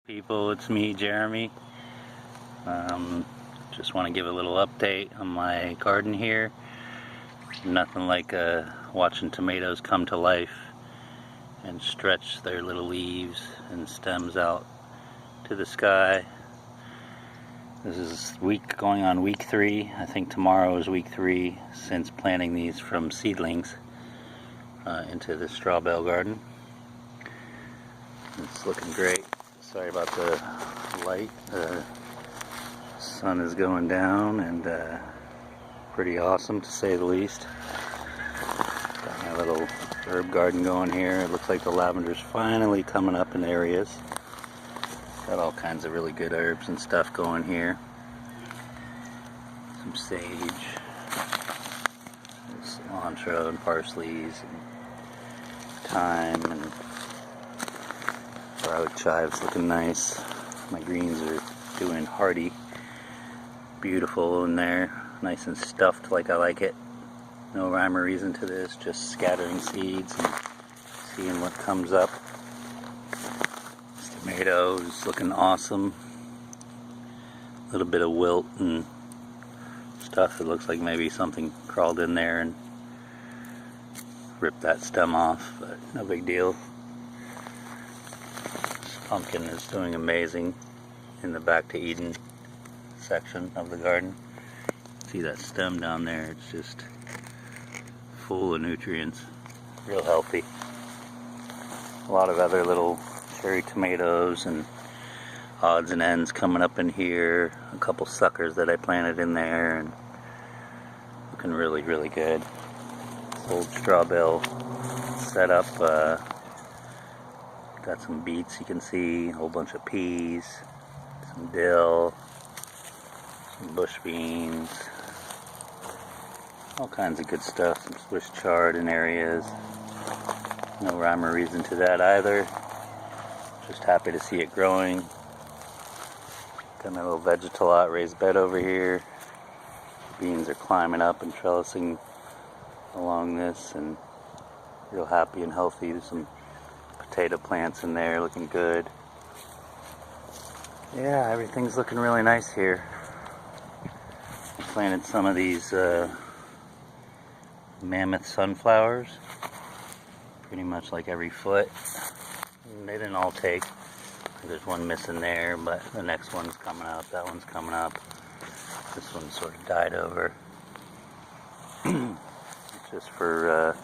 People, it's me, Jeremy. Just want to give a little update on my garden here. Nothing like watching tomatoes come to life and stretch their little leaves and stems out to the sky. This is going on week 3. I think tomorrow is week 3 since planting these from seedlings into the straw bale garden. It's looking great. Sorry about the light. The sun is going down and pretty awesome to say the least. Got my little herb garden going here. It looks like the lavender's finally coming up in areas. Got all kinds of really good herbs and stuff going here. Some sage, cilantro and parsleys and thyme and garlic chives looking nice. My greens are doing hearty, beautiful in there, nice and stuffed like I like it. No rhyme or reason to this, just scattering seeds and seeing what comes up. This tomato is looking awesome. A little bit of wilt and stuff. It looks like maybe something crawled in there and ripped that stem off, but no big deal. Pumpkin is doing amazing in the Back to Eden section of the garden. See that stem down there? It's just full of nutrients, real healthy. A lot of other little cherry tomatoes and odds and ends coming up in here. A couple suckers that I planted in there and looking really, really good. This old straw bale setup. Got some beets you can see, a whole bunch of peas, some dill, some bush beans, all kinds of good stuff, some Swiss chard in areas. No rhyme or reason to that either. Just happy to see it growing. Got my little vegetal out raised bed over here. Beans are climbing up and trellising along this and real happy and healthy. There's some potato plants in there looking good. Yeah, everything's looking really nice here. I planted some of these mammoth sunflowers, pretty much like every foot. They didn't all take. There's one missing there, but the next one's coming up. That one's coming up. This one sort of died over. It's just for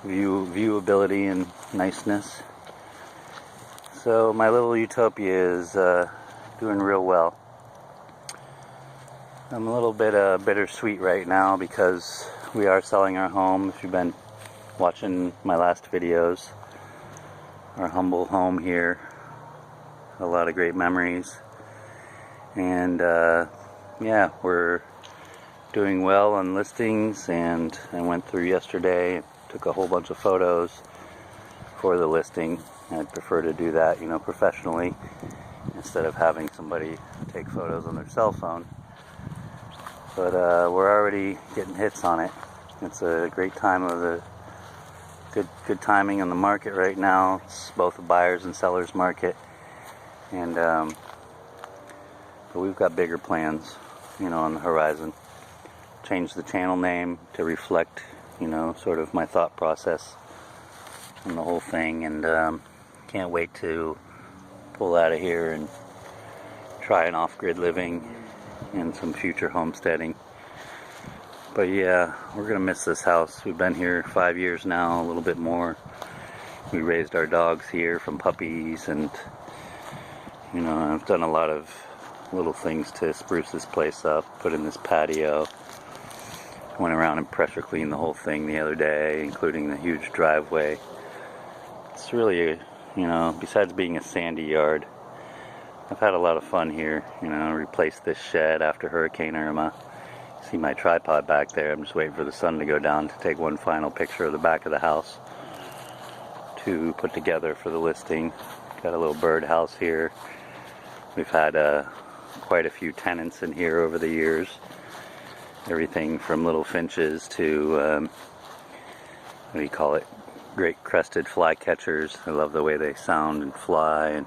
viewability and niceness. So my little utopia is doing real well. I'm a little bit bittersweet right now because we are selling our home. If you've been watching my last videos, our humble home here, a lot of great memories, and yeah, we're doing well on listings, and I went through yesterday, took a whole bunch of photos for the listing. I'd prefer to do that, you know, professionally instead of having somebody take photos on their cell phone. But we're already getting hits on it. It's a great time of the good timing on the market right now. It's both a buyer's and seller's market, and but we've got bigger plans, you know, on the horizon. Change the channel name to reflect, you know, sort of my thought process on the whole thing, and can't wait to pull out of here and try an off-grid living and some future homesteading. But yeah, we're gonna miss this house. We've been here 5 years now, a little bit more. We raised our dogs here from puppies, and you know, I've done a lot of little things to spruce this place up, put in this patio. Went around and pressure cleaned the whole thing the other day, including the huge driveway. It's really, you know, besides being a sandy yard, I've had a lot of fun here. You know, replaced this shed after Hurricane Irma. See my tripod back there. I'm just waiting for the sun to go down to take one final picture of the back of the house to put together for the listing. Got a little bird house here. We've had quite a few tenants in here over the years. Everything from little finches to, what do you call it, great crested flycatchers. I love the way they sound and fly, and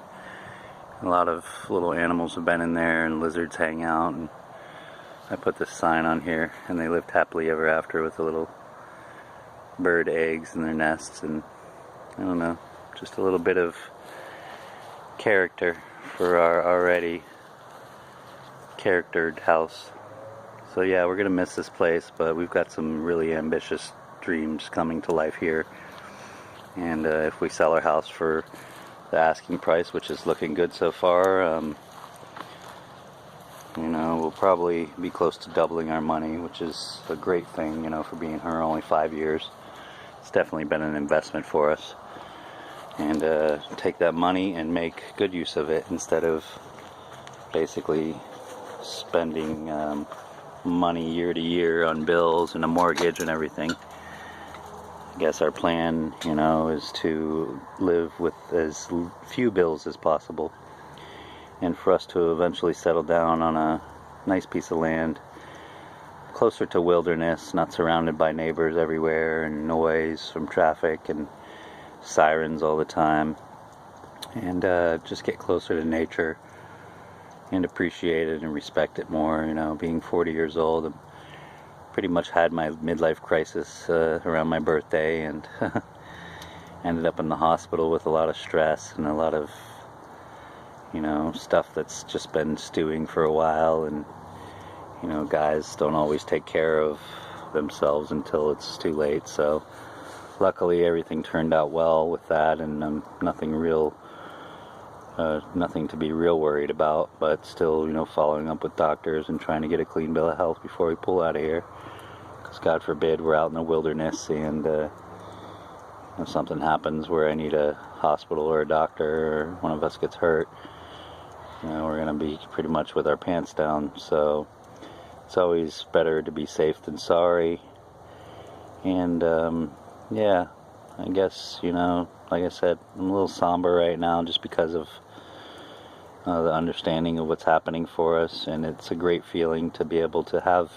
A lot of little animals have been in there, and lizards hang out, and I put this sign on here, and they lived happily ever after with the little bird eggs in their nests, and I don't know, just a little bit of character for our already charactered house. So yeah, we're gonna miss this place, but we've got some really ambitious dreams coming to life here. And if we sell our house for the asking price, which is looking good so far, you know, we'll probably be close to doubling our money, which is a great thing, you know, for being here only 5 years. It's definitely been an investment for us. And take that money and make good use of it instead of basically spending money year to year on bills and a mortgage and everything. I guess our plan, you know, is to live with as few bills as possible, and for us to eventually settle down on a nice piece of land closer to wilderness, not surrounded by neighbors everywhere and noise from traffic and sirens all the time, and just get closer to nature and appreciate it and respect it more. You know, being 40 years old, I'm pretty much had my midlife crisis around my birthday, and ended up in the hospital with a lot of stress and a lot of, you know, stuff that's just been stewing for a while. And you know, guys don't always take care of themselves until it's too late. So luckily everything turned out well with that, and nothing to be real worried about, but still, you know, following up with doctors and trying to get a clean bill of health before we pull out of here, because God forbid we're out in the wilderness and if something happens where I need a hospital or a doctor, or one of us gets hurt, you know, we're gonna be pretty much with our pants down. So it's always better to be safe than sorry. And yeah, I guess, you know, like I said, I'm a little somber right now just because of the understanding of what's happening for us, and it's a great feeling to be able to have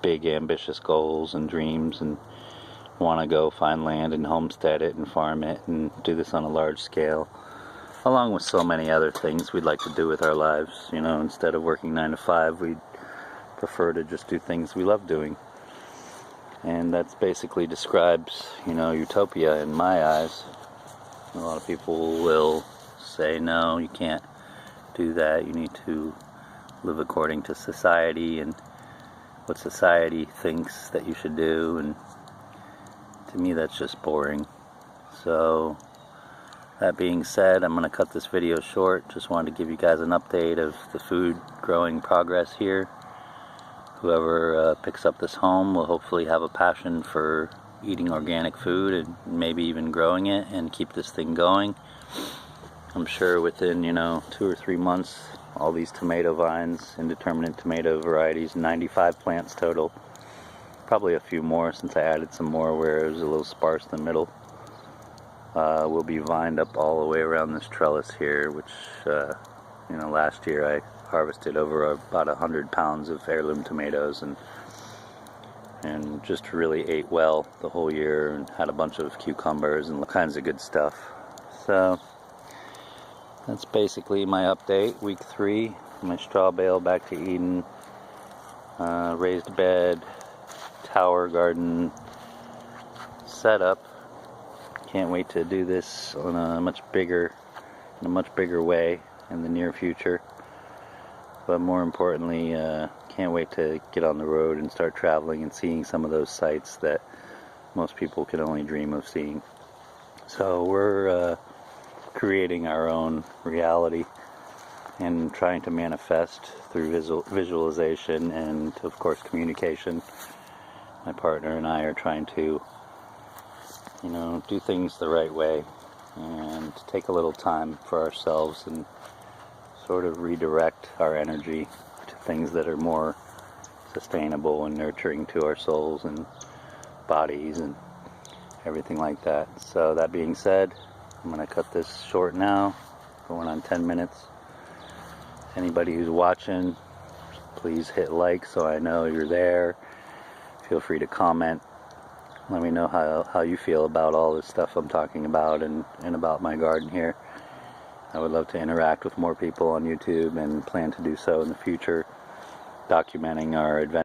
big ambitious goals and dreams and want to go find land and homestead it and farm it and do this on a large scale, along with so many other things we'd like to do with our lives. You know, instead of working 9 to 5, we'd prefer to just do things we love doing. And that basically describes, you know, utopia in my eyes. A lot of people will say, no, you can't do that. You need to live according to society and what society thinks that you should do. And to me, that's just boring. So that being said, I'm going to cut this video short. Just wanted to give you guys an update of the food growing progress here. Whoever picks up this home will hopefully have a passion for eating organic food and maybe even growing it and keep this thing going. I'm sure within, you know, 2 or 3 months, all these tomato vines, indeterminate tomato varieties, 95 plants total, probably a few more since I added some more where it was a little sparse in the middle, will be vined up all the way around this trellis here, which, you know, last year I harvested over about 100 pounds of heirloom tomatoes, and just really ate well the whole year and had a bunch of cucumbers and all kinds of good stuff. So that's basically my update. Week 3, my straw bale back to Eden, raised bed, tower garden setup. Can't wait to do this on a much bigger way in the near future. But more importantly, can't wait to get on the road and start traveling and seeing some of those sites that most people can only dream of seeing. So we're creating our own reality and trying to manifest through visualization and, of course, communication. My partner and I are trying to, you know, do things the right way and take a little time for ourselves and sort of redirect our energy to things that are more sustainable and nurturing to our souls and bodies and everything like that. So that being said, I'm going to cut this short now, going on 10 minutes. Anybody who's watching, please hit like so I know you're there. Feel free to comment. Let me know how you feel about all this stuff I'm talking about and about my garden here. I would love to interact with more people on YouTube and plan to do so in the future, documenting our adventures.